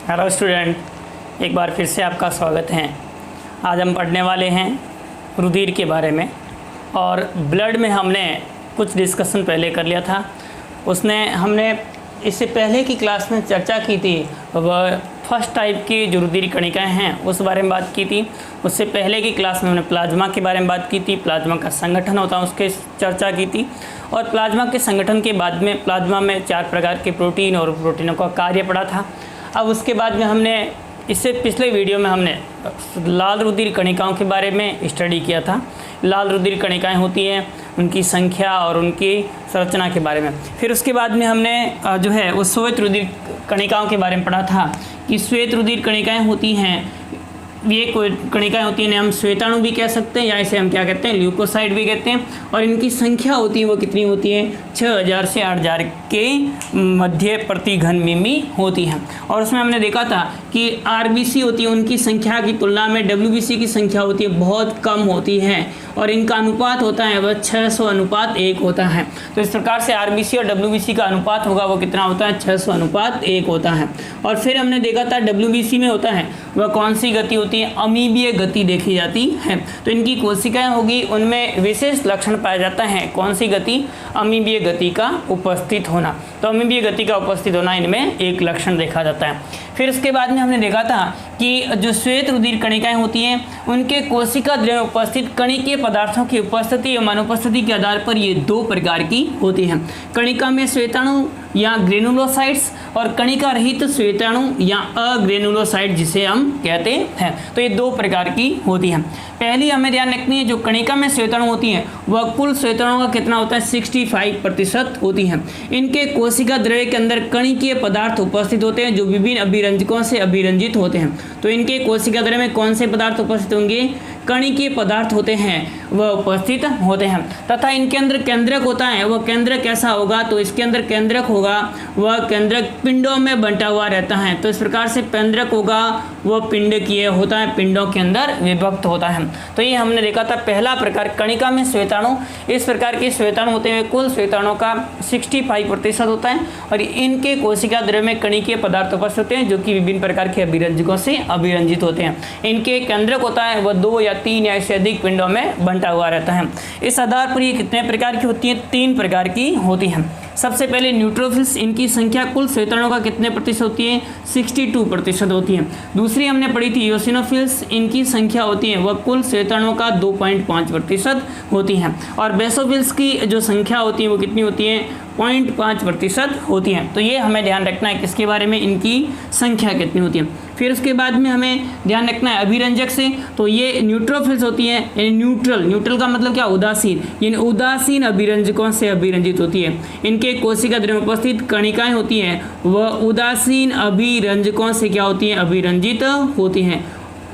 Hello student, एक बार फिर से आपका स्वागत है। आज हम पढ़ने वाले हैं रुधिर के बारे में। और ब्लड में हमने कुछ डिस्कशन पहले कर लिया था। हमने इससे पहले की क्लास में चर्चा की थी, वह फर्स्ट टाइप की जो रुधिर कणिकाएँ हैं उस बारे में बात की थी। उससे पहले की क्लास में हमने प्लाज्मा के बारे में बात की थी, प्लाज्मा का संगठन होता है उसके चर्चा की थी। और प्लाज्मा के संगठन के बाद में प्लाज्मा में 4 प्रकार के प्रोटीन और प्रोटीनों का कार्य पड़ा था। अब उसके बाद में हमने इससे पिछले वीडियो में हमने लाल रुधिर कणिकाओं के बारे में स्टडी किया था। लाल रुधिर कणिकाएँ होती हैं, उनकी संख्या और उनकी संरचना के बारे में। फिर उसके बाद में हमने जो है वो श्वेत रुधिर कणिकाओं के बारे में पढ़ा था कि श्वेत रुधिर कणिकाएँ होती हैं, ये कोई कणिकाएँ होती हैं, हम श्वेताणु भी कह सकते हैं या इसे हम क्या कहते हैं, ल्यूकोसाइट भी कहते हैं। और इनकी संख्या होती है वो कितनी होती है, 6000 से 8000 के मध्य प्रति घन मिमी होती है। और उसमें हमने देखा था कि आरबीसी होती है, उनकी संख्या की तुलना में डब्ल्यूबीसी की संख्या होती है बहुत कम होती है। और इनका अनुपात होता है वह 600:1 होता है। तो इस प्रकार से आरबीसी और डब्ल्यूबीसी का अनुपात होगा वो कितना होता है, 600:1 होता है। और फिर हमने देखा था डब्ल्यूबीसी में होता है वह कौन सी गति होती है, अमीबीय गति देखी जाती है। तो इनकी कोशिकाएं होगी, उनमें विशेष लक्षण पाया जाता है। कौन सी गति, अमीबीय गति का उपस्थित होना। तो अमीबीय गति का उपस्थित होना इनमें एक लक्षण देखा जाता है। फिर उसके बाद में हमने देखा था कि जो श्वेत रुधिर कणिकाएं होती हैं उनके कोशिका द्रव्य में उपस्थित कणिकीय पदार्थों की उपस्थिति एवं अनुपस्थिति के आधार पर ये 2 प्रकार की होती हैं। कणिका में श्वेताणु या ग्रेनुलोसाइट्स और कणिका रहित श्वेताणु या अग्रेनुलोसाइट जिसे हम कहते हैं। तो ये 2 प्रकार की होती हैं। पहली हमें ध्यान रखनी है, जो कणिका में श्वेताणु होती हैं वह कुल श्वेताणु का कितना होता है, 65% होती हैं। इनके कोशिका द्रव्य के अंदर कणिकीय पदार्थ उपस्थित होते हैं जो विभिन्न अभिरंजकों से अभिरंजित होते हैं। तो इनके कोशिका द्रव्य में कौन से पदार्थ उपस्थित होंगे, कणिकीय पदार्थ होते हैं वह उपस्थित होते हैं। तथा इनके अंदर केंद्रक होता है, वह केंद्रक कैसा होगा, तो इसके अंदर केंद्रक होगा वह केंद्रक पिंडों में बंटा हुआ रहता है। तो इस प्रकार से केंद्रक होगा वह पिंडकीय होता है, पिंडों के अंदर विभक्त होता है। तो ये हमने देखा था पहला प्रकार, कणिका में श्वेताणु। इस प्रकार के श्वेताणु होते हैं, कुल श्वेताणु का 65% होता है। और इनके कोशिका द्रव्य में कणिकीय पदार्थ उपस्थित होते हैं जो कि विभिन्न प्रकार के अभिरंजकों से अभिरंजित होते हैं। इनके केंद्रक होता है वह 2 या 3 या इससे अधिक पिंडों में बंटा हुआ रहता है। इस आधार पर ये कितने प्रकार की होती हैं, 3 प्रकार की होती हैं। सबसे पहले न्यूट्रोफिल्स, इनकी संख्या कुल श्वेताणुओं का कितने प्रतिशत होती है, 62% होती है। दूसरी हमने पढ़ी थी इओसिनोफिल्स, इनकी संख्या होती है वह कुल श्वेताणुओं का 2.5% होती है। और बेसोफिल्स की जो संख्या होती है वो कितनी होती है, 0.5% होती है। तो ये हमें ध्यान रखना है किसके बारे में, इनकी संख्या कितनी होती है। फिर उसके बाद में हमें ध्यान रखना है अभिरंजक से, तो ये न्यूट्रोफिल्स होती हैं, यानी न्यूट्रल का मतलब क्या, उदासीन, यानी उदासीन अभिरंजकों से अभिरंजित होती है। इनके कोशिका द्रव्य में उपस्थित कणिकाएं होती हैं वह उदासीन अभिरंजकों से क्या होती हैं, अभिरंजित होती हैं।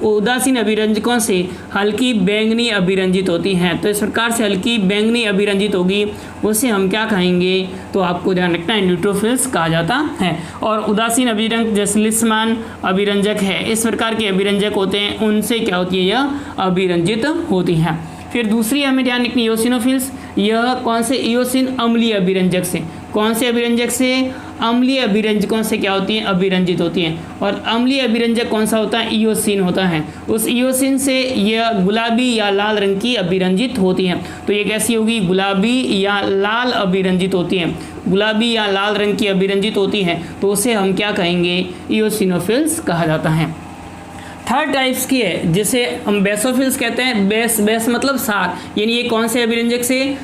उदासीन अभिरंजकों से हल्की बैंगनी अभिरंजित होती हैं। तो इस प्रकार से हल्की बैंगनी अभिरंजित होगी उसे हम क्या कहेंगे, तो आपको ध्यान रखना है न्यूट्रोफिल्स कहा जाता है। और उदासीन अभिरंजक जैसे लिस्मान अभिरंजक है, इस प्रकार के अभिरंजक होते हैं, उनसे क्या होती है, यह अभिरंजित होती हैं। फिर दूसरी हमें ध्यान रखनी इओसिनोफिल्स, यह कौन से, इओसिन अम्लीय अभिरंजक से, कौन से अभिरंजक से, अम्लीय अभिरंजकों से क्या होती हैं, अभिरंजित होती हैं। और अम्लीय अभिरंजक कौन सा होता है, इओसिन होता है। उस इओसिन से यह गुलाबी या लाल रंग की अभिरंजित होती हैं। तो ये कैसी होगी, गुलाबी या लाल अभिरंजित होती हैं, गुलाबी या लाल रंग की अभिरंजित होती हैं, तो उसे हम क्या कहेंगे, इओसिनोफिल्स कहा जाता है। थर्ड टाइप्स की है जिसे हम बेसोफिल्स कहते हैं। बेस मतलब सार, यानी ये कौन से अभिरंजक से,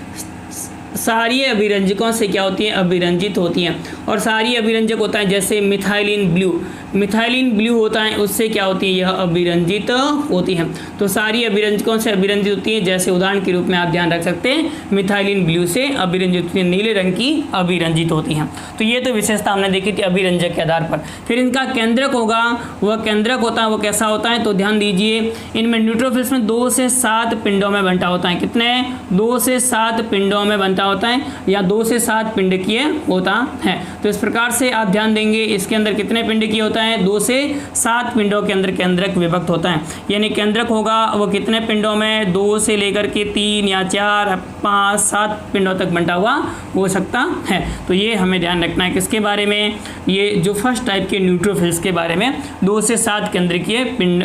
सारी अभिरंजकों से क्या होती हैं, अभिरंजित होती हैं। और सारी अभिरंजक होता है जैसे मिथाइलिन ब्लू होता है, उससे क्या होती है, यह अभिरंजित होती हैं। तो सारी अभिरंजकों से अभिरंजित होती हैं, जैसे उदाहरण के रूप में आप ध्यान रख सकते हैं, मिथाइलिन ब्लू से अभिरंजित होती है, नीले रंग की अभिरंजित होती हैं। तो ये तो विशेषता हमने देखी थी अभिरंजक के आधार पर। फिर इनका केंद्रक होगा, वह केंद्रक होता है, वो कैसा होता है, तो ध्यान दीजिए, इनमें न्यूट्रोफिल्स में 2 से 7 पिंडों में बंटा होता है। कितने, 2 से 7 पिंडों में बंटा होता है, या 2 से 7 पिंडकीय होता है। तो इस प्रकार से आप ध्यान देंगे इसके अंदर कितने पिंडकीय होता है, 2 से 7 पिंडों के अंदर केंद्रक विभक्त होता है। यानी केंद्रक होगा वो कितने पिंडों में, 2 से लेकर के 3 या 4 5 7 पिंडों तक बंटा हुआ हो सकता है। तो ये हमें ध्यान रखना है किसके बारे में, ये जो फर्स्ट टाइप के न्यूट्रोफिल्स के बारे में। 2 से 7 केंद्रकीय पिंड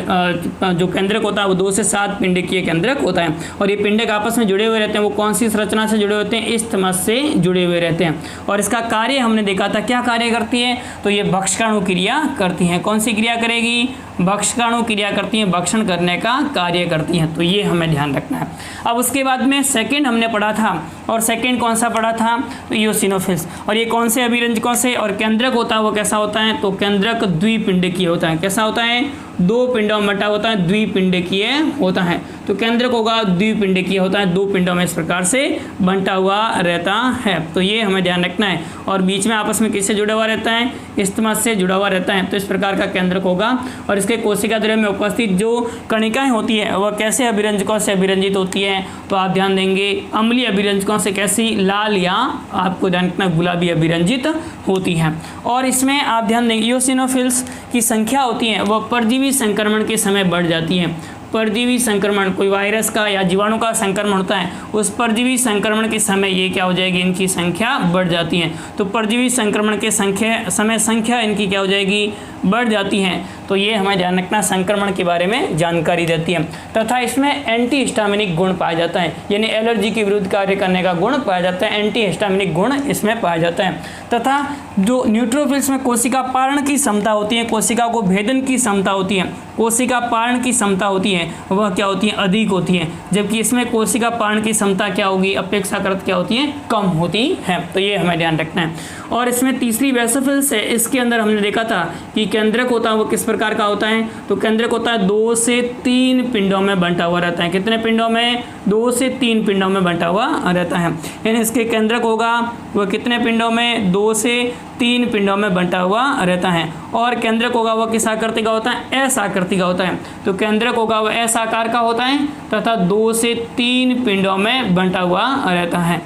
जो केंद्रक होता है वो 2 से 7 पिंडकीय केंद्रक होता है। और ये पिंडक आपस में जुड़े हुए रहते हैं। वो कौन सी संरचना से जुड़े होते हैं, इस्थमस से जुड़े हुए रहते हैं। और इसका कार्य हमने देखा था, क्या कार्य करती है, तो ये भक्षकाणु क्रिया करती हैं। कौन सी क्रिया करेगी, भक्षकाणु क्रिया करती हैं, भक्षण करने का कार्य करती हैं। तो ये हमें ध्यान रखना है। अब उसके बाद में सेकंड हमने पढ़ा था, और सेकंड कौन सा पढ़ा था, तो इओसिनोफिल्स। और ये कौन से अभिरंजकों से, और केंद्रक होता है वो कैसा होता है, तो केंद्रक द्विपिंडकीय होता है। कैसा होता है, 2 पिंडों में बटा होता है, द्विपिंडकीय होता है। तो केंद्रक होगा द्विपिंडकीय होता है, 2 पिंडों में इस प्रकार से बंटा हुआ रहता है। तो ये हमें ध्यान रखना है। और बीच में आपस में किससे जुड़ा हुआ रहता है, इस्थमस से जुड़ा हुआ रहता है। तो इस प्रकार का केंद्रक होगा। और इसके कोशिका द्रव्य में उपस्थित जो कणिकाएं होती है वह कैसे अभिरंजकों से अभिरंजित होती है, तो आप ध्यान देंगे अम्लीय अभिरंजकों से, कैसी, लाल या आपको ध्यान रखना गुलाबी अभिरंजित होती है। और इसमें आप ध्यान देंगे इओसिनोफिल्स की संख्या होती है वह परजीवी संक्रमण के समय बढ़ जाती है। परजीवी संक्रमण, कोई वायरस का या जीवाणु का संक्रमण होता है, उस परजीवी संक्रमण के समय ये क्या हो जाएगी, इनकी संख्या बढ़ जाती है। तो परजीवी संक्रमण के संख्या इनकी क्या हो जाएगी, बढ़ जाती हैं। तो ये हमें ध्यान रखना, संक्रमण के बारे में जानकारी देती है। तथा इसमें एंटी हिस्टामिनिक गुण पाया जाता है, यानी एलर्जी के विरुद्ध कार्य करने का गुण पाया जाता है। एंटी हिस्टामिनिक गुण इसमें पाया जाता है। तथा जो न्यूट्रोफिल्स में कोशिका पारण की क्षमता होती है, कोशिका को भेदन की क्षमता होती है, कोशिका पारण की क्षमता होती है वह क्या होती है, अधिक होती है। जबकि इसमें कोशिका पारण की क्षमता क्या होगी, अपेक्षाकृत क्या होती है, कम होती है। तो ये हमें ध्यान रखना है। और इसमें तीसरी बेसोफिल्स है, इसके अंदर हमने देखा था कि केंद्रक होता है वो किस प्रकार का होता है, तो केंद्रक होता है 2 से 3 पिंडों में बंटा हुआ रहता है। कितने पिंडों में, 2 से 3 पिंडों में बंटा हुआ रहता है। यानी इसके केंद्रक होगा वह कितने पिंडों में, 2 से 3 पिंडों में बंटा हुआ रहता है। और केंद्रक होगा वह किस आकृति का होता है, एस आकृति का होता है। तो केंद्रक होगा वह एस आकार का होता है तथा 2 से 3 पिंडों में बंटा हुआ रहता है।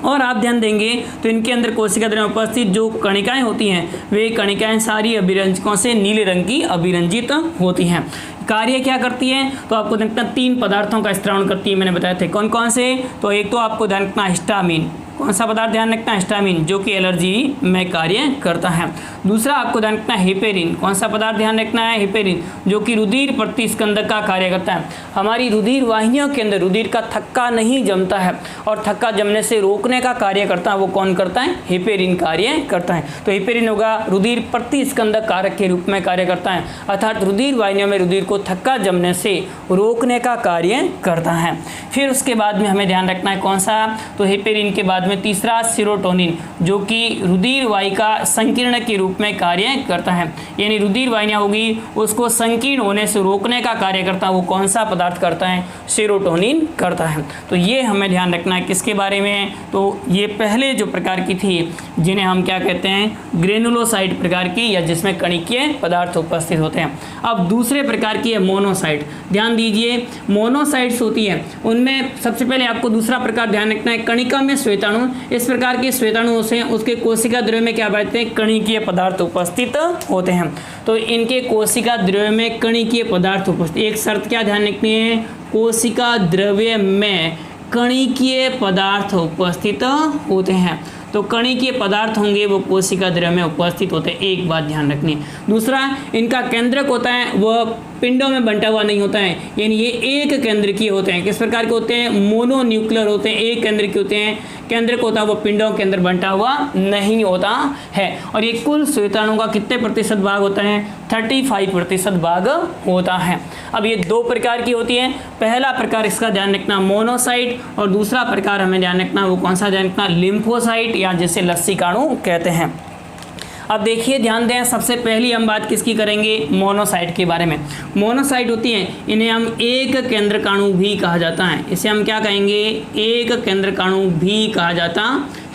और आप ध्यान देंगे तो इनके अंदर कोशिका द्रव्य में उपस्थित जो कणिकाएं होती हैं वे कणिकाएं सारी अभिरंजकों से नीले रंग की अभिरंजित होती हैं। कार्य क्या करती है, तो आपको ध्यान रखना 3 पदार्थों का स्त्रावण करती है, मैंने बताया थे कौन कौन से। तो एक तो आपको ध्यान रखना हिस्टामिन, कौन सा पदार्थ ध्यान रखना, हिस्टामिन, जो कि एलर्जी में कार्य करता है। दूसरा आपको ध्यान रखना हिपेरिन, कौन सा पदार्थ ध्यान रखना है, हिपेरिन, जो कि रुधिर प्रतिस्कंदक का कार्य करता है। हमारी रुधिर वाहिनियों के अंदर रुधिर का थक्का नहीं जमता है और थक्का जमने से रोकने का कार्य करता है, वो कौन करता है, हिपेरिन कार्य करता है। तो हिपेरिन होगा रुधिर प्रतिस्कंदक कारक के रूप में कार्य करता है, अर्थात रुधिर वाहिनियों में रुधिर को थक्का जमने से रोकने का कार्य करता है। फिर उसके बाद में हमें ध्यान रखना है कौन सा, तो हिपेरिन के बाद में तीसरा सेरोटोनिन, जो कि रुधिर वाहिका संकीर्ण के रूप में कार्य करता है। यानी रुधिर वाहिनियां होगी उसको संकीर्ण होने से रोकने का कार्य करता है, वो कौन सा पदार्थ करता है, सेरोटोनिन करता है। तो ये हमें ध्यान रखना है किसके बारे में, तो ये पहले जो प्रकार की थी जिन्हें हम क्या कहते हैं, ग्रेनुलोसाइट प्रकार की, या जिसमें कणिकीय पदार्थ उपस्थित होते हैं। अब दूसरे प्रकार की है मोनोसाइट। ध्यान दीजिए मोनोसाइट्स होती है उनमें सबसे पहले आपको दूसरा प्रकार ध्यान रखना है, कणिका में श्वेताणु। इस प्रकार के श्वेताणु से उसके कोशिका द्रव्य में क्या पाते हैं, कणिकीय पदार्थ उपस्थित होते हैं। तो इनके कोशिका द्रव्य में कणिकीय पदार्थ उपस्थित, एक शर्त क्या ध्यान रखनी है, कोशिका द्रव्य में कणिकीय पदार्थ उपस्थित होते हैं। तो कणिकीय पदार्थ होंगे वो कोशिका द्रव्य में उपस्थित होते हैं, एक बात ध्यान रखनी। दूसरा इनका केंद्रक होता है वह पिंडों में बंटा हुआ नहीं होता है, यानी ये एक केंद्रकीय होते हैं। किस प्रकार के होते हैं, मोनोन्यूक्लियर होते हैं, एक केंद्रकीय होते हैं। केंद्रक होता है वो पिंडों के अंदर बंटा हुआ नहीं होता है। और ये कुल श्वेताणु का कितने प्रतिशत भाग होता है, 35% भाग होता है। अब ये 2 प्रकार की होती है, पहला प्रकार इसका ध्यान रखना मोनोसाइट, और दूसरा प्रकार हमें ध्यान रखना वो कौन सा ध्यान रखना, लिम्फोसाइट, या जिसे लसीकाणु कहते हैं। अब देखिए ध्यान दें, सबसे पहली हम बात किसकी करेंगे, मोनोसाइट के बारे में। मोनोसाइट होती है इन्हें हम एक केंद्रकाणु भी कहा जाता है। इसे हम क्या कहेंगे, एक केंद्रकाणु भी कहा जाता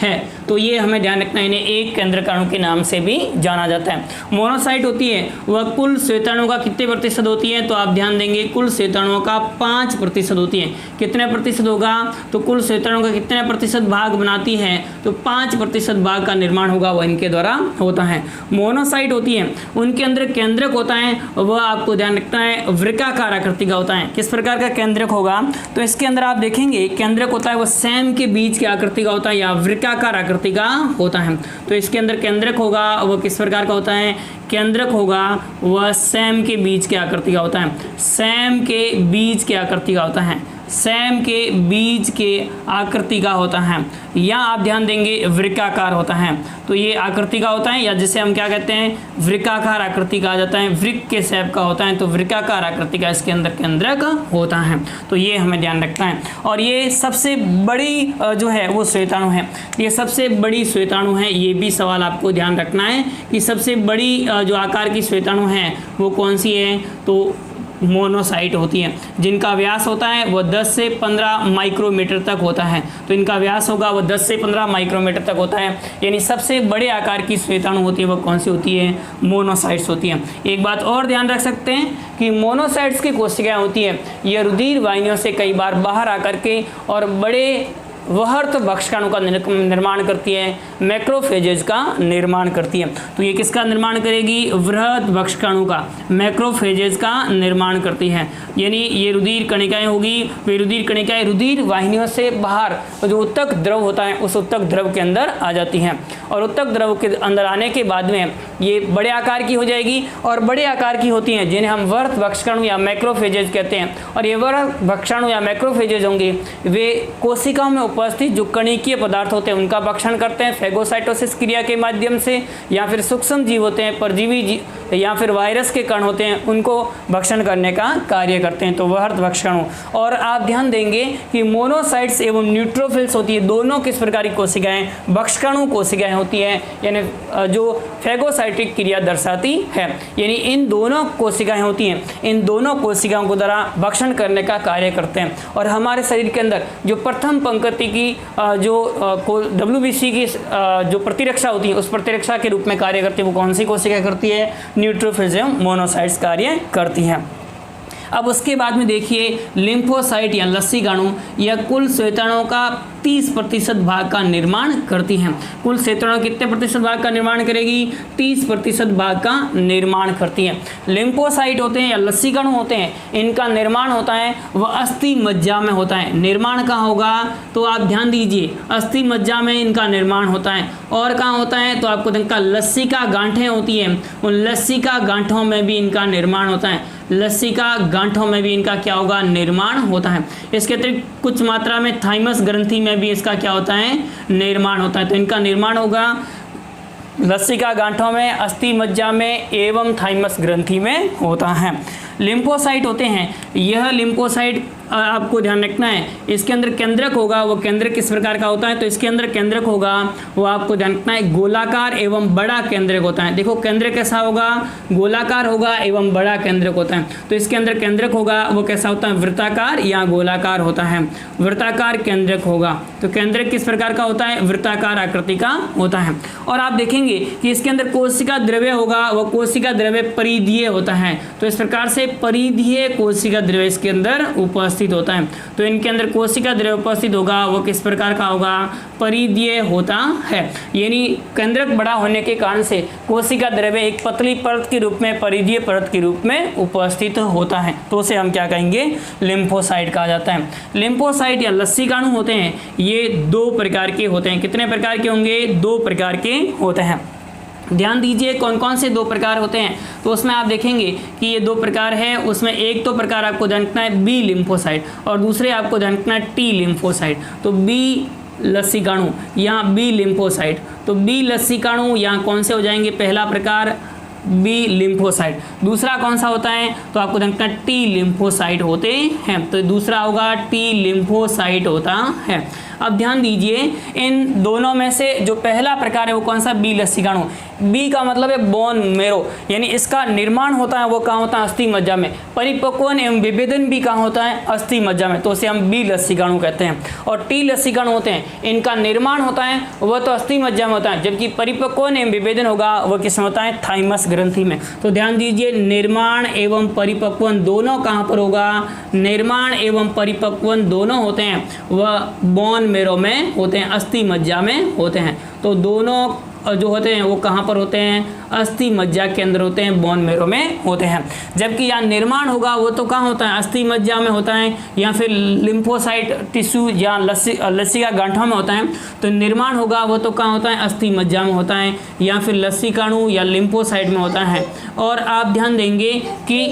है। तो ये हमें ध्यान रखना है, इन्हें एक केंद्रकाणु के नाम से भी जाना जाता है। मोनोसाइट होती है वह कुल श्वेताणुओं का कितने प्रतिशत होती है, तो आप ध्यान देंगे कुल श्वेताणुओं का 5% होती है। कितने प्रतिशत होगा, तो कुल श्वेताणुओं का कितने प्रतिशत भाग बनाती है, तो 5% भाग का निर्माण होगा वह इनके द्वारा होता है। मोनोसाइट होती है उनके अंदर केंद्रक होता है, वह आपको ध्यान रखना है वृक्काकार आकृति का होता है। किस प्रकार का केंद्रक होगा, तो इसके अंदर आप देखेंगे केंद्रक होता है वह सैम के बीच की आकृति का होता है या वृक्काकार आकृति का होता है। तो इसके अंदर केंद्रक होगा वह किस प्रकार का होता है, केंद्रक होगा वह सैम के बीच की आकृति का होता है, सैम के बीच की आकृति का होता है, सैम के बीज के आकृति का होता है, या आप ध्यान देंगे वृक्काकार होता है। तो ये आकृति का होता है, या जिसे हम क्या कहते हैं वृक्काकार आकृति कहा जाता है, वृक्क के शेप का होता है, तो वृक्काकार आकृति का इसके अंदर केंद्रक होता है। तो ये हमें ध्यान रखना है। और ये सबसे बड़ी जो है वो श्वेताणु है, ये सबसे बड़ी श्वेताणु है। ये भी सवाल आपको ध्यान रखना है कि सबसे बड़ी जो आकार की श्वेताणु है वो कौन सी है, तो मोनोसाइट होती है, जिनका व्यास होता है वह 10 से 15 माइक्रोमीटर तक होता है। तो इनका व्यास होगा वह 10 से 15 माइक्रोमीटर तक होता है, यानी सबसे बड़े आकार की श्वेताणु होती है वह कौन सी होती है, मोनोसाइट्स होती है। एक बात और ध्यान रख सकते हैं कि मोनोसाइट्स की कोशिकाएं होती है यह रुधिर वाहिनियों से कई बार बाहर आकर के और बड़े वृहत भक्षकाणु का निर्माण करती है, मैक्रोफेजेज का निर्माण करती है। तो ये किसका निर्माण करेगी, वृहत भक्षकाणु का, मैक्रोफेजेज का निर्माण करती है। यानी ये रुधिर कणिकाएं होगी, वे रुधिर कणिकाएं रुधिर वाहिनियों से बाहर जो उत्तक द्रव होता है उस उत्तक द्रव के अंदर आ जाती हैं, और उत्तक द्रव के अंदर आने के बाद में ये बड़े आकार की हो जाएगी, और बड़े आकार की होती हैं जिन्हें हम वृहत भक्षकाणु या मैक्रोफेजेज कहते हैं। और ये वृहत भक्षकाणु या मैक्रोफेजेज होंगे वे कोशिकाओं में उपस्थित जो कणिकीय पदार्थ होते हैं उनका भक्षण करते हैं फेगोसाइटोसिस क्रिया के माध्यम से, या फिर सूक्ष्म जीव होते हैं, परजीवी या फिर वायरस के कण होते हैं, उनको भक्षण करने का कार्य करते हैं। तो वृहत भक्षकाणु। और आप ध्यान देंगे कि मोनोसाइट्स एवं न्यूट्रोफिल्स होती है, दोनों किस प्रकार की कोशिकाएं, भक्षकाणु कोशिकाएं होती हैं, यानी जो फेगोसाइटिक क्रिया दर्शाती है। यानी इन दोनों कोशिकाएं होती हैं, इन दोनों कोशिकाओं को द्वारा भक्षण करने का कार्य करते हैं। और हमारे शरीर के अंदर जो प्रथम पंक्ति की जो WBC की जो प्रतिरक्षा होती है उस प्रतिरक्षा के रूप में कार्य करती है वो कौन सी कोशिका करती है, न्यूट्रोफिल्स एवं मोनोसाइट्स कार्य करती हैं। अब उसके बाद में देखिए लिम्फोसाइट या लसीकाणु या कुल श्वेताणुओं का 30% भाग का निर्माण करती हैं। कुल श्वेताणु कितने प्रतिशत भाग का निर्माण करेगी, 30% भाग का निर्माण करती है। लिम्फोसाइट होते हैं या लसीकाणु होते हैं, इनका निर्माण होता है वह अस्थि मज्जा में होता है। निर्माण कहाँ होगा, तो आप ध्यान दीजिए अस्थि मज्जा में इनका निर्माण होता है। और कहाँ होता है, तो आपको इनका लसिका गांठें होती हैं, उन लसिका गांठों में भी इनका निर्माण होता है। लसिका गांठों में भी इनका क्या होगा, निर्माण होता है। इसके अतिरिक्त कुछ मात्रा में थाइमस ग्रंथि में भी इसका क्या होता है, निर्माण होता है। तो इनका निर्माण होगा लसिका गांठों में, अस्थि मज्जा में एवं थाइमस ग्रंथि में होता है। लिम्फोसाइट होते हैं, यह लिम्फोसाइट आपको ध्यान रखना है, इसके अंदर केंद्रक होगा, वो केंद्रक किस प्रकार का होता है, तो इसके अंदर केंद्रक होगा वो आपको ध्यान रखना है गोलाकार एवं बड़ा केंद्रक होता है। देखो केंद्रक कैसा होगा, गोलाकार होगा एवं बड़ा केंद्रक होता है। तो इसके अंदर केंद्रक होगा वो कैसा होता है, वृत्ताकार या गोलाकार होता है, वृत्ताकार केंद्रक होगा। तो केंद्रक किस प्रकार का होता है, वृत्ताकार आकृति का होता है। और आप देखेंगे कि इसके अंदर कोशिका द्रव्य होगा, वह कोशिका द्रव्य परिधीय होता है। तो इस प्रकार से परिधीय कोशिका द्रव्य इसके अंदर उपस्थित होता है। तो इनके अंदर कोशिका द्रव्य उपस्थित होगा वो किस प्रकार का होगा, परिधीय होता है। यानी केंद्रक बड़ा होने के कारण से कोशिका द्रव्य एक पतली परत के रूप में, परिधीय परत के रूप में उपस्थित होता है। तो उसे हम क्या कहेंगे, लिम्फोसाइट कहा जाता है। लिम्फोसाइट या लसीकाणु होते हैं ये 2 प्रकार के होते हैं। कितने प्रकार के होंगे, 2 प्रकार के होते हैं। ध्यान दीजिए कौन कौन से 2 प्रकार होते हैं, तो उसमें आप देखेंगे कि ये 2 प्रकार है। उसमें एक तो प्रकार आपको ध्यान रखना है बी लिम्फोसाइट और दूसरे आपको ध्यान रखना है टी लिम्फोसाइट। तो बी लसीकाणु या बी लिम्फोसाइट, तो बी लसीकाणु यहाँ कौन से हो जाएंगे, पहला प्रकार बी लिम्फोसाइट। दूसरा कौन सा होता है, तो आपको ध्यान रखना टी लिम्फोसाइट होते हैं। तो दूसरा होगा टी लिम्फोसाइट होता है। अब ध्यान दीजिए, इन दोनों में से जो पहला प्रकार है वो कौन सा, बी लसिकाणु। बी का मतलब है बोन मेरो, यानी इसका निर्माण होता है वो कहाँ होता है, अस्थि मज्जा में। परिपक्वन एवं विभेदन भी कहाँ होता है, अस्थि मज्जा में, तो उसे हम बी लसिकाणु कहते हैं। और टी लसिकाणु होते हैं, इनका निर्माण होता है वह तो अस्थि मज्जा में होता है, जबकि परिपक्वन एवं विभेदन होगा वह किस में होता है, थाइमस ग्रंथि में। तो ध्यान दीजिए, निर्माण एवं परिपक्वन दोनों कहाँ पर होगा, निर्माण एवं परिपक्वन दोनों होते हैं वह बोन मेरो में होते हैं, अस्थि मज्जा में होते हैं। तो दोनों जो होते हैं वो कहाँ पर होते हैं, अस्थि मज्जा के अंदर होते हैं, बोन मेरो में होते हैं। जबकि यहाँ निर्माण होगा वो तो कहाँ होता है, अस्थि मज्जा में होता है, या फिर लिम्फोसाइट टिश्यू या लसिका गांठों में होता है। तो निर्माण होगा वो तो कहाँ होता है, अस्थि मज्जा में होता है, या फिर लसिकाणु या लिम्फोसाइट में होता है। और आप ध्यान देंगे कि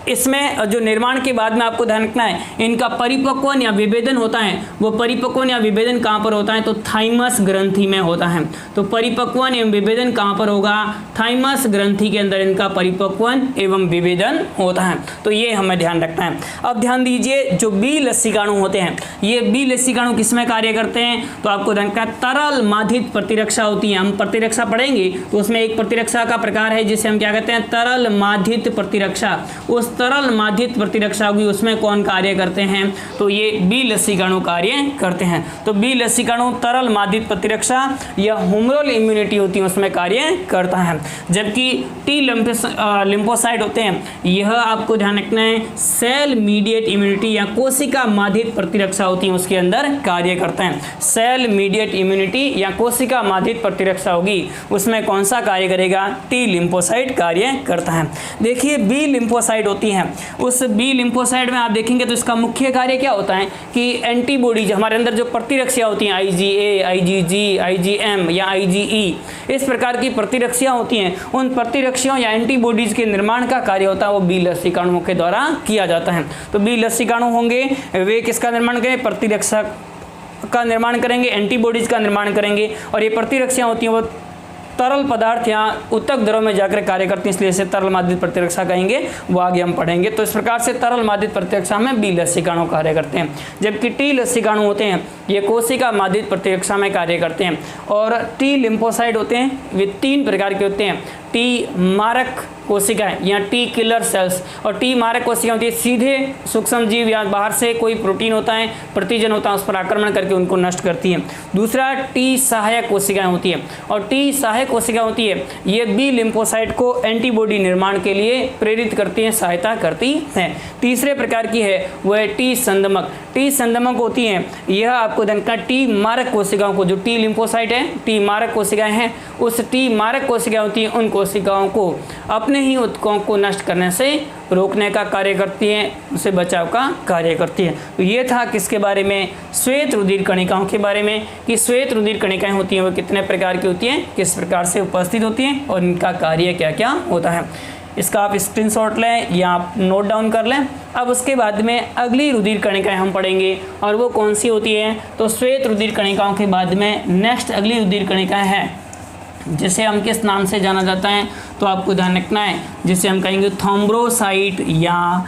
इसमें जो निर्माण के बाद में आपको ध्यान रखना है, इनका परिपक्वन या विभेदन होता है, वो परिपक्वन या विभेदन कहाँ पर होता है, तो थाइमस ग्रंथि में होता है। तो परिपक्वन एवं विभेदन कहाँ पर होगा, थाइमस ग्रंथि के अंदर इनका परिपक्वन एवं विभेदन होता है। तो ये हमें ध्यान रखना है। अब ध्यान दीजिए, जो बी लसिकाणु होते हैं, ये बी लसिकाणु किसमें कार्य करते हैं, तो आपको ध्यान रखना है, तरल माधित प्रतिरक्षा होती है। हम प्रतिरक्षा पढ़ेंगे तो उसमें एक प्रतिरक्षा का प्रकार है जिसे हम क्या कहते हैं, तरल माधित प्रतिरक्षा। उस तरल माधित प्रतिरक्षा होगी, उसमें कौन कार्य करते हैं, तो ये बी लसिकाणु कार्य करते हैं। तो बी लसिकाणु तरल माधित प्रतिरक्षा या ह्यूमरल इम्यूनिटी होती है उसमें कार्य करता है। जबकि टी लिम्फोसाइट होते हैं, यह आपको ध्यान रखना है, सेल मीडिएट इम्यूनिटी या कोशिका माधित प्रतिरक्षा होती है उसके अंदर कार्य करते हैं। सेल मीडिएट इम्यूनिटी या कोशिका माधित प्रतिरक्षा होगी, उसमें कौन सा कार्य करेगा, टी लिम्फोसाइट कार्य करता है। देखिए, बी लिम्फोसाइट होती है, उस बी लिम्फोसाइट में आप देखेंगे तो इसका मुख्य कार्य क्या होता है कि एंटीबॉडीज, हमारे अंदर जो प्रतिरक्षा होती हैं, IgA, IgG, IgM या IgE, इस प्रकार की प्रतिरक्षा होती हैं, उन प्रतिरक्षाओं या एंटीबॉडीज के निर्माण का कार्य होता है वो बी लसिकाणुओं के द्वारा किया जाता है। तो बी लसिकाणु होंगे वे किसका निर्माण करेंगे, प्रतिरक्षा का निर्माण करेंगे, एंटीबॉडीज का निर्माण करेंगे। और ये प्रतिरक्षा होती हैं वो तरल पदार्थ या उत्तक द्रव में जाकर कार्य करती हैं, इसलिए इसे तरल माधित प्रतिरक्षा कहेंगे, वो आगे हम पढ़ेंगे। तो इस प्रकार से तरल माधित प्रतिरक्षा में बी लसिकाणु कार्य करते हैं। जबकि टी लसिकाणु होते हैं ये कोशिका माधित प्रतिरक्षा में कार्य करते हैं। और टी लिम्फोसाइट होते हैं, वे 3 प्रकार के होते हैं, टी मारक कोशिकाएं या टी किलर सेल्स। और टी मारक कोशिकाएं होती है सीधे सूक्ष्म जीव या बाहर से कोई प्रोटीन होता है, प्रतिजन होता है, उस पर आक्रमण करके उनको नष्ट करती हैं। दूसरा टी सहायक कोशिकाएं होती है, और टी सहायक कोशिकाएं होती है ये बी लिम्फोसाइट को एंटीबॉडी निर्माण के लिए प्रेरित करती हैं, सहायता करती हैं। तीसरे प्रकार की है वह टी संदमक। टी संदमक होती हैं, यह आपको जानना, टी मारक कोशिकाओं को, जो टी लिम्फोसाइट है टी मारक कोशिकाएं हैं, उस टी मारक कोशिकाएं होती हैं उन कोशिकाओं को अपने ही उत्तकों को नष्ट करने से रोकने का कार्य करती हैं, उसे बचाव का कार्य करती है। तो ये था किसके बारे में, श्वेत रुधिर कणिकाओं के बारे में, कि श्वेत रुधिर कणिकाएं होती हैं वो कितने प्रकार की होती हैं, किस प्रकार से उपस्थित होती हैं और इनका कार्य क्या क्या होता है। इसका आप स्क्रीनशॉट लें या आप नोट डाउन कर लें। अब उसके बाद में अगली रुधिर कणिकाएं हम पढ़ेंगे, और वो कौन सी होती है, तो श्वेत रुधिर कणिकाओं के बाद में नेक्स्ट अगली रुधिर कणिकाएं हैं जिसे हम किस नाम से जाना जाता है, तो आपको ध्यान रखना है, जिसे हम कहेंगे थ्रोम्बोसाइट या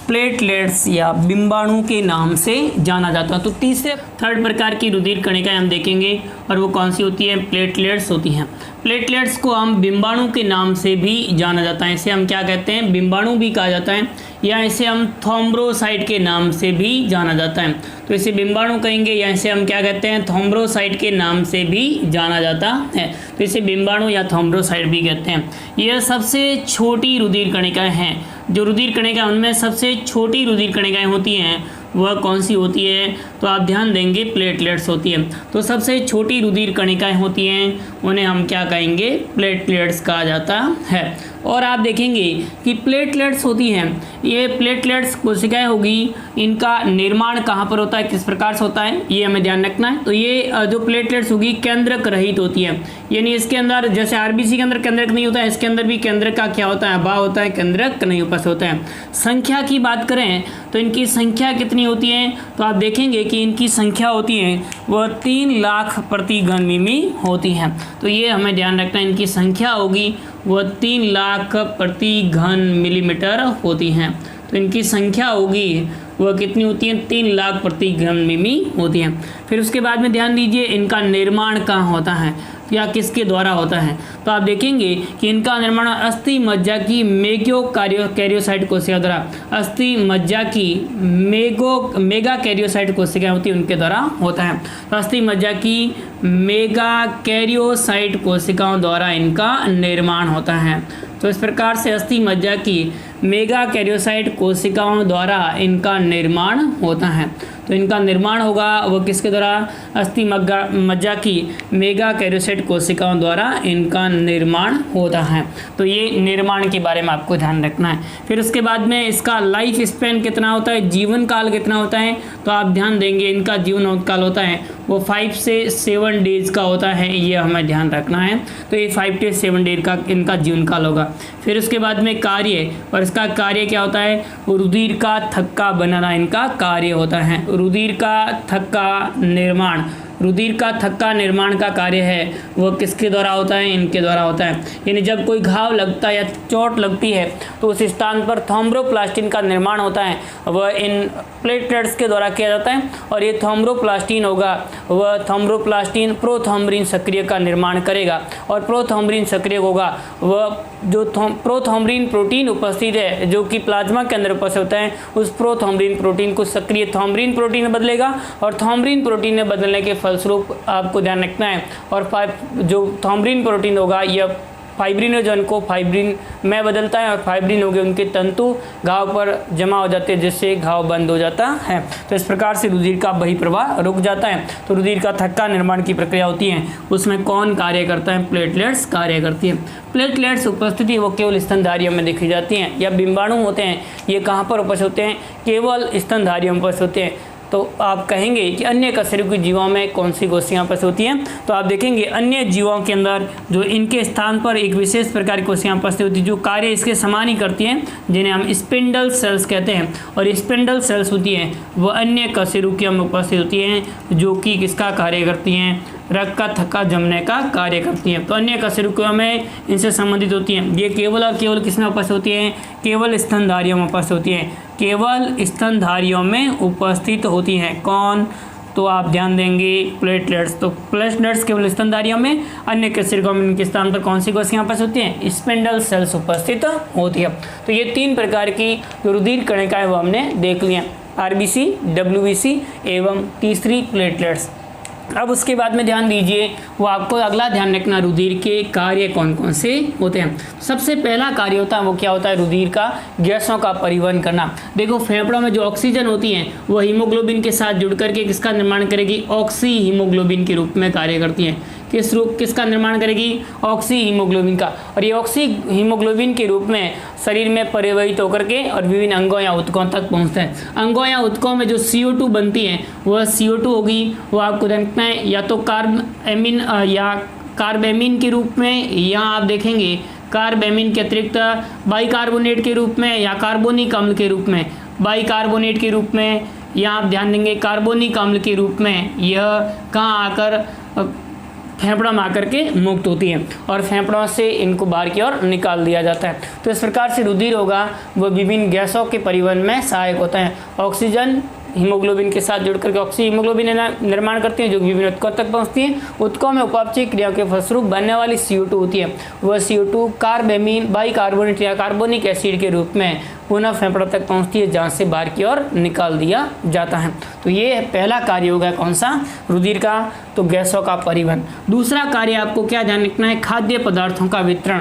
प्लेटलेट्स या बिंबाणु के नाम से जाना जाता है। तो तीसरे थर्ड प्रकार की रुधिर कणिकाएं हम देखेंगे, और वो कौन सी होती है, प्लेटलेट्स होती हैं। प्लेटलेट्स को हम बिंबाणु के नाम से भी जाना जाता है, इसे हम क्या कहते हैं, बिंबाणु भी कहा जाता है, या इसे हम थ्रोम्बोसाइट के नाम से भी जाना जाता है। तो इसे बिंबाणु कहेंगे, या इसे हम क्या कहते हैं, थ्रोम्बोसाइट के नाम से भी जाना जाता है। तो इसे बिंबाणु या थ्रोम्बोसाइट भी कहते हैं। यह सबसे छोटी रुधिर कणिकाएं हैं, जो रुधिर कणिकाएं उनमें सबसे छोटी रुधिर कणिकाएं होती हैं वह कौन सी होती है, तो आप ध्यान देंगे प्लेटलेट्स होती है। तो सबसे छोटी रुधिर कणिकाएं होती हैं उन्हें हम क्या कहेंगे, प्लेटलेट्स कहा जाता है। और आप देखेंगे कि प्लेटलेट्स होती हैं, ये प्लेटलेट्स कोशिकाएं होगी, इनका निर्माण कहाँ पर होता है, किस प्रकार से होता है, ये हमें ध्यान रखना है। तो ये जो प्लेटलेट्स होगी केंद्रक रहित होती है, यानी इसके अंदर जैसे आरबीसी के अंदर केंद्रक नहीं होता है, इसके अंदर भी केंद्रक का क्या होता है, अभाव होता है, केंद्रक नहीं उपस्थित होता है। संख्या की बात करें तो इनकी संख्या कितनी होती है, तो आप देखेंगे कि इनकी संख्या होती है वह 3 लाख प्रति घन मिमी होती है। तो ये हमें ध्यान रखना है, इनकी संख्या होगी वह 3 लाख प्रति घन मिलीमीटर होती हैं। तो इनकी संख्या होगी वह कितनी होती है, 3 लाख प्रति घन मिमी होती है। फिर उसके बाद में ध्यान दीजिए इनका निर्माण कहाँ होता है या किसके द्वारा होता है। तो आप देखेंगे कि इनका निर्माण अस्थि मज्जा की कैरियोसाइट कोशिका द्वारा, अस्थि मज्जा की मेगा कैरियोसाइट कोशिका होती है उनके द्वारा होता है। तो अस्थि मज्जा की मेगा कैरियोसाइट कोशिकाओं द्वारा इनका निर्माण होता है। तो इस प्रकार से अस्थि मज्जा की मेगा कैरियोसाइट कोशिकाओं द्वारा इनका निर्माण होता है। तो इनका निर्माण होगा वो किसके द्वारा, अस्थि मज्जा की मेगा कैरियोसाइट कोशिकाओं द्वारा इनका निर्माण होता है। तो ये निर्माण के बारे में आपको ध्यान रखना है। फिर उसके बाद में इसका लाइफ स्पैन कितना होता है, जीवन काल कितना होता है, तो आप ध्यान देंगे इनका जीवन काल होता है वो 5 से 7 डेज का होता है, ये हमें ध्यान रखना है। तो ये 5 से 7 डेज का इनका जीवन काल होगा। फिर उसके बाद में कार्य, और इसका कार्य क्या होता है, वो रुधिर का थक्का बनाना इनका कार्य होता है। रुधिर का थक्का निर्माण, रुधिर का थक्का निर्माण का कार्य है वह किसके द्वारा होता है, इनके द्वारा होता है। यानी जब कोई घाव लगता है या चोट लगती है तो उस स्थान पर थ्रोम्बोप्लास्टिन का निर्माण होता है, वह इन प्लेटलेट्स के द्वारा किया जाता है। और ये थ्रोम्बोप्लास्टिन होगा वह थ्रोम्बोप्लास्टिन प्रोथ्रोम्बिन सक्रिय का निर्माण करेगा, और प्रोथ्रोम्बिन सक्रिय होगा वह जो प्रोथ्रोम्बिन प्रोटीन उपस्थित है जो कि प्लाज्मा के अंदर उपस्थित होता है, उस प्रोथ्रोम्बिन प्रोटीन को सक्रिय थ्रोम्बिन प्रोटीन में बदलेगा, और थ्रोम्बिन प्रोटीन में बदलने के फलस्वरूप आपको ध्यान रखना है। और जो थ्रोम्बिन प्रोटीन होगा यह फाइब्रिनोजन को फाइब्रिन में बदलता है, और फाइब्रिन हो गए उनके तंतु घाव पर जमा हो जाते हैं जिससे घाव बंद हो जाता है। तो इस प्रकार से रुधिर का बहिर्प्रवाह रुक जाता है। तो रुधिर का थक्का निर्माण की प्रक्रिया होती है, उसमें कौन कार्य करता है, प्लेटलेट्स कार्य करती है। प्लेटलेट्स उपस्थिति वो केवल स्तनधारियों में देखी जाती हैं, या बिंबाणु होते हैं ये कहाँ पर उपस्थित होते हैं, केवल स्तनधारियों में उपस्थित होते हैं। तो आप कहेंगे कि अन्य कशेरुकी जीवों में कौन सी कोशिकाएं उपस्थित होती हैं, तो आप देखेंगे अन्य जीवों के अंदर जो इनके स्थान पर एक विशेष प्रकार की कोशिकाएं उपस्थित होती है जो कार्य इसके समान ही करती हैं, जिन्हें हम स्पिंडल सेल्स कहते हैं। और स्पिंडल सेल्स होती हैं वह अन्य कशेरुकियों में उपस्थित होती हैं जो कि किसका कार्य करती हैं, रक्त का थक्का जमने का कार्य करती हैं। तो अन्य कशेरुकियों में इनसे संबंधित होती हैं। ये केवल और केवल किस में उपस्थित होती हैं, केवल स्तनधारियों में उपस्थित होती हैं, केवल स्तनधारियों में उपस्थित होती हैं। कौन, तो आप ध्यान देंगे प्लेटलेट्स। तो प्लेटलेट्स केवल स्तनधारियों में, अन्य कशेरुकियों में इनके स्थान पर कौन सी कोशिकाएं उपस्थित होती हैं, स्पिंडल सेल्स उपस्थित होती है। तो ये 3 प्रकार की जो रुधिर कणिकाएं वो हमने देख लिया, आरबीसी, डब्ल्यूबीसी एवं तीसरी प्लेटलेट्स। अब उसके बाद में ध्यान दीजिए वो आपको अगला ध्यान रखना, रुधिर के कार्य कौन कौन से होते हैं। सबसे पहला कार्य होता है वो क्या होता है, रुधिर का गैसों का परिवहन करना। देखो फेफड़ों में जो ऑक्सीजन होती है वो हीमोग्लोबिन के साथ जुड़ करके किसका निर्माण करेगी, ऑक्सी हीमोग्लोबिन के रूप में कार्य करती है। किसका निर्माण करेगी, ऑक्सी हीमोग्लोबिन का। और ये ऑक्सी हीमोग्लोबिन के रूप में शरीर में परिवहित होकर के और विभिन्न अंगों या ऊतकों तक पहुंचता है। अंगों या ऊतकों में जो CO2 बनती है वह CO2 होगी, वो आपको देखना है या तो कार्बएमिन या कार्बेमिन के रूप में, या आप देखेंगे कार्बेमिन के अतिरिक्त बाइकार्बोनेट के रूप में, या कार्बोनिक अम्ल के रूप में, बाइकार्बोनेट के रूप में, या आप ध्यान देंगे कार्बोनिक अम्ल के रूप में। यह कहाँ आकर फेफड़ों में आकर के मुक्त होती है और फेफड़ों से इनको बाहर की ओर निकाल दिया जाता है। तो इस प्रकार से रुधिर होगा वह विभिन्न गैसों के परिवहन में सहायक होता है। ऑक्सीजन हीमोग्लोबिन के साथ जुड़कर के ऑक्सी हीमोग्लोबिन निर्माण करती हैं जो विभिन्न ऊतकों तक पहुंचती हैं। ऊतकों में उपापचयी क्रियाओं के फलस्वरूप बनने वाली CO2 होती है, वह CO2 कार्बेमिन बाइकार्बोनेट या कार्बोनिक एसिड के रूप में पुनः फेफड़ों तक पहुंचती है जहां से बाहर की ओर निकाल दिया जाता है। तो ये पहला कार्य होगा कौन सा, रुधिर का, तो गैसों का परिवहन। दूसरा कार्य आपको क्या ध्यान रखना है, खाद्य पदार्थों का वितरण।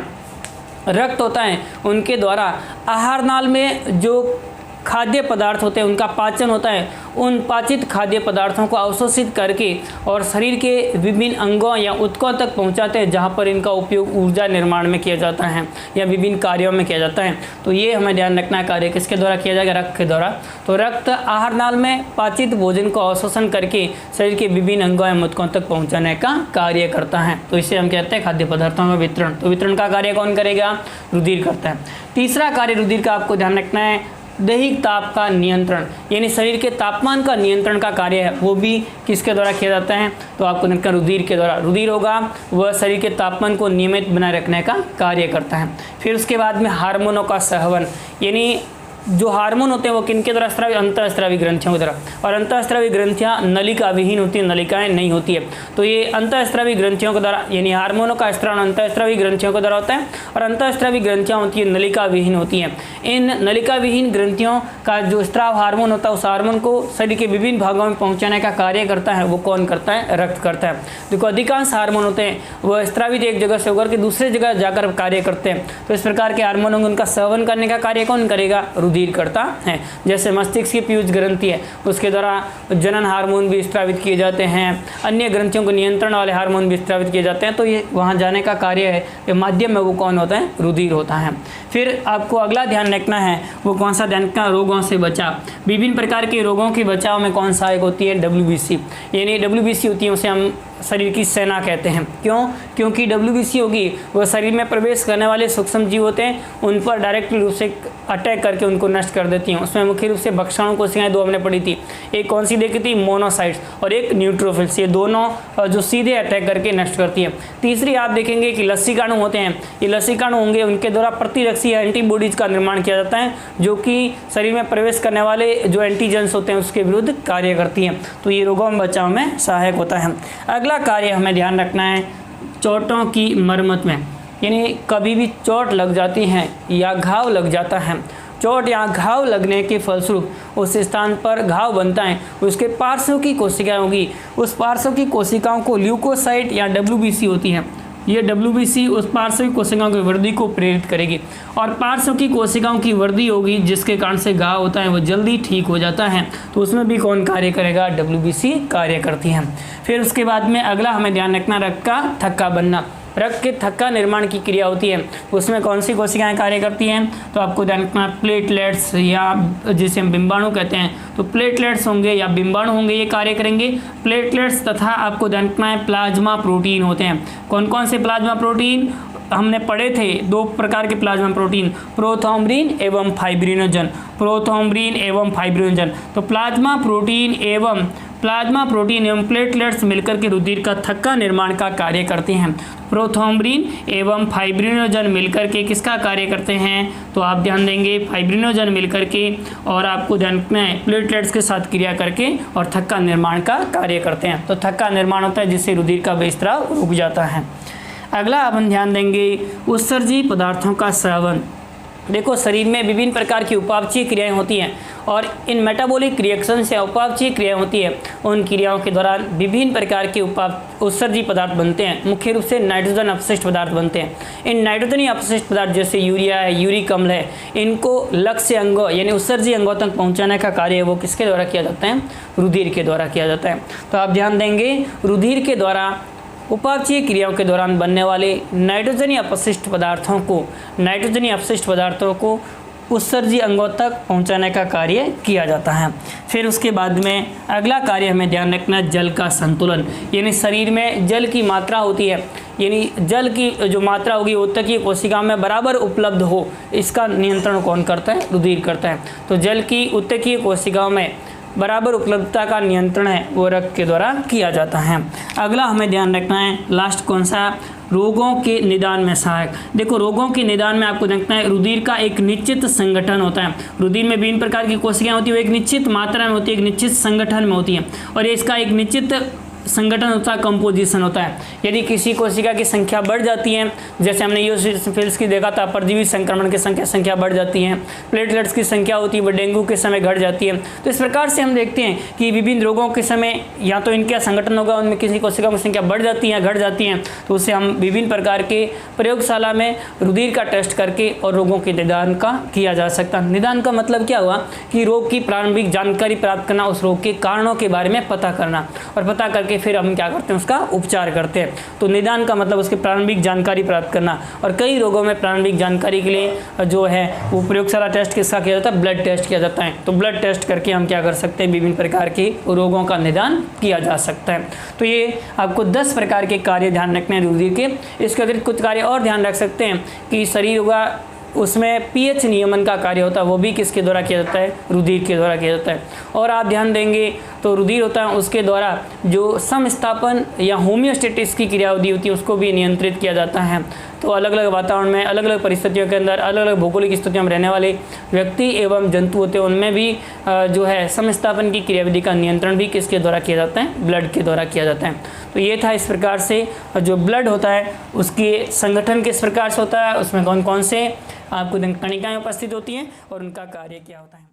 रक्त होता है उनके द्वारा आहार नाल में जो खाद्य पदार्थ होते हैं उनका पाचन होता है, उन पाचित खाद्य पदार्थों को अवशोषित करके और शरीर के विभिन्न अंगों या ऊतकों तक पहुंचाते हैं जहां पर इनका उपयोग ऊर्जा निर्माण में किया जाता है या विभिन्न कार्यों में किया जाता है। तो ये हमें ध्यान रखना है, कार्य किसके द्वारा किया जाएगा, रक्त के द्वारा। तो रक्त आहार नाल में पाचित भोजन को अवशोषण करके शरीर के विभिन्न अंगों या ऊतकों तक पहुँचाने का कार्य करता है। तो इसे हम कहते हैं खाद्य पदार्थों का वितरण। तो वितरण का कार्य कौन करेगा, रुधिर करता है। तीसरा कार्य रुधिर का आपको ध्यान रखना है, दैहिक ताप का नियंत्रण, यानी शरीर के तापमान का नियंत्रण का कार्य है, वो भी किसके द्वारा किया जाता है? तो आपको देखना रुधिर के द्वारा। रुधिर होगा वह शरीर के तापमान को नियमित बनाए रखने का कार्य करता है। फिर उसके बाद में हार्मोनों का सहवन, यानी जो हार्मोन होते हैं वो किनके द्वारा स्रावी? अंतःस्रावी ग्रंथियों के द्वारा। और अंतःस्रावी ग्रंथियां नलिका विहीन होती है, नलिकाएं नहीं होती है। तो ये अंतःस्रावी ग्रंथियों के द्वारा, यानी हार्मोनों का स्राव अंतःस्रावी ग्रंथियों के द्वारा होता है, और अंतःस्रावी ग्रंथियां होती है नलिका विहीन होती हैं। इन नलिका विहीन ग्रंथियों का जो स्राव हार्मोन होता है, उस हार्मोन को शरीर के विभिन्न भागों में पहुँचाने का कार्य करता है, वो कौन करता है? रक्त करता है। देखो अधिकांश हार्मोन होते हैं वह स्रावित एक जगह से होकर के दूसरे जगह जाकर कार्य करते हैं। तो इस प्रकार के हार्मोनों को उनका सेवन करने का कार्य कौन करेगा? रुधिर करता है। जैसे मस्तिष्क की पीयूष ग्रंथि है, उसके द्वारा जनन हार्मोन भी स्रावित किए जाते हैं, अन्य ग्रंथियों को नियंत्रण वाले हार्मोन भी स्रावित किए जाते हैं। तो ये वहाँ जाने का कार्य है, ये माध्यम में वो कौन होता है? रुधिर होता है। फिर आपको अगला ध्यान रखना है, वो कौन सा ध्यान रखना? रोगों से बचाव। विभिन्न प्रकार के रोगों के बचाव में कौन सहायक होती है? WBC, यानी WBC होती है उसे हम शरीर की सेना कहते हैं। क्यों? क्योंकि WBC होगी वह शरीर में प्रवेश करने वाले सूक्ष्म जीव होते हैं, उन पर डायरेक्ट रूप से अटैक करके उनको नष्ट कर देती हैं। उसमें मुख्य रूप से भक्षणों कोशिकाएं दो हमने पढ़ी थी, एक कौन सी देखी थी? मोनोसाइट्स, और एक न्यूट्रोफिल्स। ये दोनों जो सीधे अटैक करके नष्ट करती है। तीसरी आप देखेंगे कि लसीकाणु होते हैं, ये लसीकाणु होंगे उनके द्वारा प्रतिरक्षी एंटीबॉडीज का निर्माण किया जाता है, जो कि शरीर में प्रवेश करने वाले जो एंटीजेंस होते हैं उसके विरुद्ध कार्य करती हैं। तो ये रोगों में बचाव में सहायक होता है। अगला कार्य हमें ध्यान रखना है चोटों की मरम्मत में, यानी कभी भी चोट लग जाती है या घाव लग जाता है, चोट या घाव लगने के फलस्वरूप उस स्थान पर घाव बनता है, उसके पार्श्व की कोशिकाएं होगी, उस पार्श्व की कोशिकाओं को ल्यूकोसाइट या WBC होती है। ये WBC उस पार्श्व की कोशिकाओं की वृद्धि को प्रेरित करेगी, और पार्श्व की कोशिकाओं की वृद्धि होगी जिसके कारण से घाव होता है वो जल्दी ठीक हो जाता है। तो उसमें भी कौन कार्य करेगा? WBC कार्य करती है। फिर उसके बाद में अगला हमें ध्यान रखना रक्त का थक्का बनना। रक्त के थक्का निर्माण की क्रिया होती है, उसमें कौन सी कोशिकाएं कार्य करती हैं? तो आपको ध्यान रखना प्लेटलेट्स, या जिसे हम बिंबाणु कहते हैं, तो प्लेटलेट्स होंगे या बिंबाणु होंगे, ये कार्य करेंगे। प्लेटलेट्स तथा आपको ध्यान रखना है प्लाज्मा प्रोटीन होते हैं। कौन कौन से प्लाज्मा प्रोटीन हमने पढ़े थे? दो प्रकार के प्लाज्मा प्रोटीन, प्रोथॉम्ब्रिन एवं फाइब्रिनोजन। प्रोथॉम्ब्रिन एवं फाइब्रिनोजन, तो प्लाज्मा प्रोटीन एवं प्लेटलेट्स मिलकर के रुधिर का थक्का निर्माण का कार्य करते हैं। प्रोथॉम्ब्रिन एवं फाइब्रिनोजन मिलकर के किसका कार्य करते हैं? तो आप ध्यान देंगे फाइब्रिनोजन मिलकर के, और आपको ध्यान रखना है प्लेटलेट्स के साथ क्रिया करके और थक्का निर्माण का कार्य करते हैं। तो थक्का निर्माण होता है जिससे रुधिर का बहिस्राव रुक जाता है। अगला अपन ध्यान देंगे उत्सर्जी पदार्थों का स्रावन। देखो शरीर में विभिन्न प्रकार की उपापचयी क्रियाएं होती हैं, और इन मेटाबॉलिक रिएक्शन से उपापचयी क्रियाएं होती है, उन क्रियाओं के दौरान विभिन्न प्रकार के उत्सर्जी पदार्थ बनते हैं। मुख्य रूप से नाइट्रोजन अपशिष्ट पदार्थ बनते हैं। इन नाइट्रोजनी अपशिष्ट पदार्थ जैसे यूरिया है, यूरिक अम्ल है, इनको लक्ष्य अंगों यानी उत्सर्जी अंगों तक पहुँचाने का कार्य वो किसके द्वारा किया जाता है? रुधिर के द्वारा किया जाता है। तो आप ध्यान देंगे रुधिर के द्वारा उपापचयी क्रियाओं के दौरान बनने वाले नाइट्रोजनी अपशिष्ट पदार्थों को उत्सर्जी अंगों तक पहुंचाने का कार्य किया जाता है। फिर उसके बाद में अगला कार्य हमें ध्यान रखना जल का संतुलन, यानी शरीर में जल की मात्रा होती है, यानी जल की जो मात्रा होगी उत्तकीय कोशिका में बराबर उपलब्ध हो, इसका नियंत्रण कौन करता है? रुधिर करता है। तो जल की उत्तकीय कोशिकाओं में बराबर उपलब्धता का नियंत्रण है वो रक्त के द्वारा किया जाता है। अगला हमें ध्यान रखना है लास्ट कौन सा? रोगों के निदान में सहायक। देखो रोगों के निदान में आपको देखना है रुधिर का एक निश्चित संगठन होता है। रुधिर में विभिन्न प्रकार की कोशिकाएं होती है, वो एक निश्चित मात्रा में होती है, एक निश्चित संगठन में होती है, और ये इसका एक निश्चित संगठन होता है, कंपोजिशन होता है। यदि किसी कोशिका की संख्या बढ़ जाती है, जैसे हमने यूसिफिल्स की देखा था, परजीवी संक्रमण की संख्या बढ़ जाती है, प्लेटलेट्स की संख्या होती है वो डेंगू के समय घट जाती है। तो इस प्रकार से हम देखते हैं कि विभिन्न रोगों के समय या तो इनका संगठन होगा, उनमें किसी कोशिका की संख्या बढ़ जाती है, घट जाती है, तो उससे हम विभिन्न प्रकार के प्रयोगशाला में रुधिर का टेस्ट करके और रोगों के निदान का किया जा सकता है। निदान का मतलब क्या हुआ कि रोग की प्रारंभिक जानकारी प्राप्त करना, उस रोग के कारणों के बारे में पता करना, और पता करके फिर हम क्या करते हैं? उसका उपचार करते हैं। तो निदान का मतलब उसकी प्रारंभिक जानकारी प्राप्त करना, और कई रोगों में प्रारंभिक जानकारी के लिए जो है वो प्रयोगशाला टेस्ट किसका किया जाता है? ब्लड टेस्ट किया जाता है। तो ब्लड टेस्ट करके हम क्या कर सकते हैं? विभिन्न प्रकार के रोगों का निदान किया जा सकता है। तो ये आपको 10 प्रकार के कार्य ध्यान रखने हैं रुधिर के। इसके अतिरिक्त कुछ कार्य और ध्यान रख सकते हैं कि शरीर होगा उसमें पीएच नियमन का कार्य होता है, वो भी किसके द्वारा किया जाता है, रुधिर के द्वारा किया जाता है। और आप ध्यान देंगे तो रुधिर होता है, उसके द्वारा जो समस्थापन या होम्योस्टेटिस की क्रियाविधि होती है उसको भी नियंत्रित किया जाता है। तो अलग अलग वातावरण में, अलग अलग परिस्थितियों के अंदर, अलग अलग भौगोलिक स्थितियों में रहने वाले व्यक्ति एवं जंतु होते हैं, उनमें भी जो है समस्थापन की क्रियाविधि का नियंत्रण भी किसके द्वारा किया जाता है, ब्लड के द्वारा किया जाता है। तो ये था इस प्रकार से जो ब्लड होता है उसके संगठन किस प्रकार से होता है, उसमें कौन कौन से आपको कणिकाएँ उपस्थित होती हैं और उनका कार्य क्या होता है।